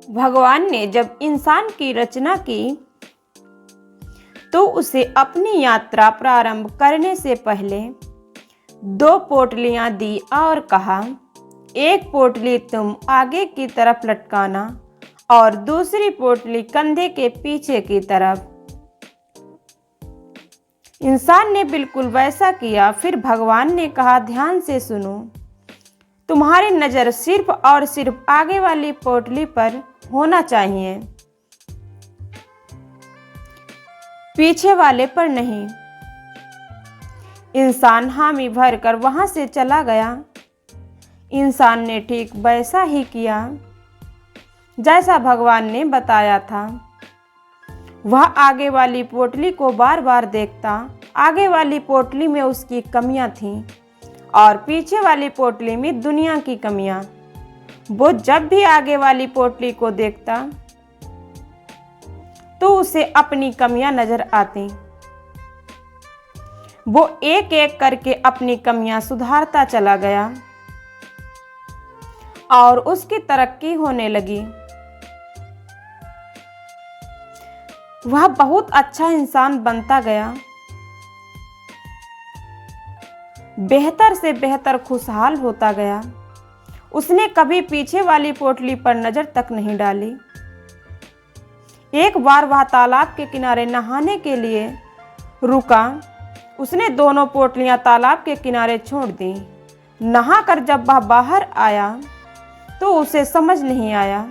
भगवान ने जब इंसान की रचना की तो उसे अपनी यात्रा प्रारंभ करने से पहले 2 पोटलियां दी और कहा, एक पोटली तुम आगे की तरफ लटकाना और दूसरी पोटली कंधे के पीछे की तरफ। इंसान ने बिल्कुल वैसा किया। फिर भगवान ने कहा, ध्यान से सुनो, तुम्हारी नज़र सिर्फ और सिर्फ आगे वाली पोटली पर होना चाहिए, पीछे वाले पर नहीं। इंसान हामी भरकर वहां से चला गया। इंसान ने ठीक वैसा ही किया जैसा भगवान ने बताया था। वह आगे वाली पोटली को बार बार देखता। आगे वाली पोटली में उसकी कमियां थीं और पीछे वाली पोटली में दुनिया की कमियां। वो जब भी आगे वाली पोटली को देखता तो उसे अपनी कमियां नजर आती। वो एक एक करके अपनी कमियां सुधारता चला गया और उसकी तरक्की होने लगी। वह बहुत अच्छा इंसान बनता गया, बेहतर से बेहतर खुशहाल होता गया। उसने कभी पीछे वाली पोटली पर नजर तक नहीं डाली। एक बार वह तालाब के किनारे नहाने के लिए रुका। उसने दोनों पोटलियां तालाब के किनारे छोड़ दी। नहाकर जब वह बाहर आया तो उसे समझ नहीं आया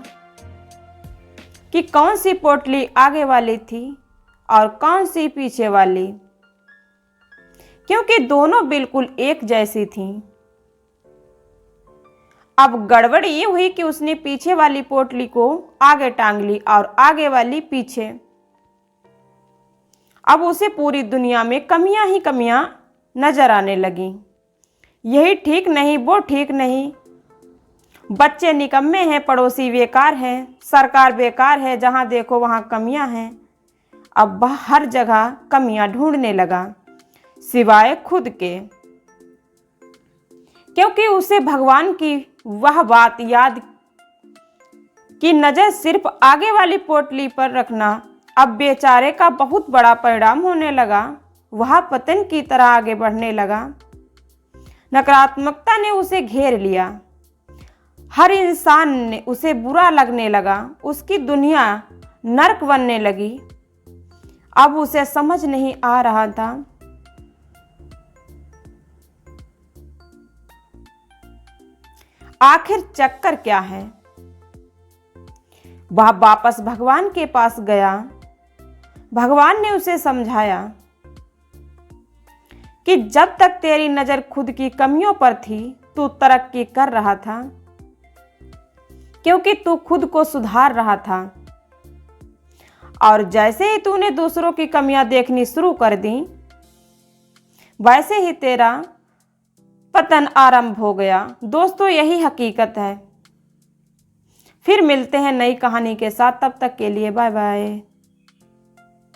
कि कौन सी पोटली आगे वाली थी और कौन सी पीछे वाली, क्योंकि दोनों बिल्कुल एक जैसी थीं। अब गड़बड़ ये हुई कि उसने पीछे वाली पोटली को आगे टांग ली और आगे वाली पीछे। अब उसे पूरी दुनिया में कमियां ही कमियां नजर आने लगी। यही ठीक नहीं, वो ठीक नहीं, बच्चे निकम्मे हैं, पड़ोसी बेकार हैं, सरकार बेकार है, जहां देखो वहां कमियां हैं। अब वह हर जगह कमियां ढूंढने लगा सिवाय खुद के, क्योंकि उसे भगवान की वह बात याद कि नजर सिर्फ आगे वाली पोटली पर रखना अब बेचारे का बहुत बड़ा परिणाम होने लगा। वह पतन की तरह आगे बढ़ने लगा। नकारात्मकता ने उसे घेर लिया। हर इंसान ने उसे बुरा लगने लगा। उसकी दुनिया नर्क बनने लगी। अब उसे समझ नहीं आ रहा था आखिर चक्कर क्या है। वह वापस भगवान के पास गया। भगवान ने उसे समझाया कि जब तक तेरी नजर खुद की कमियों पर थी तू तरक्की कर रहा था, क्योंकि तू खुद को सुधार रहा था। और जैसे ही तूने दूसरों की कमियां देखनी शुरू कर दी, वैसे ही तेरा पतन आरंभ हो गया। दोस्तों, यही हकीकत है। फिर मिलते हैं नई कहानी के साथ। तब तक के लिए बाय बाय।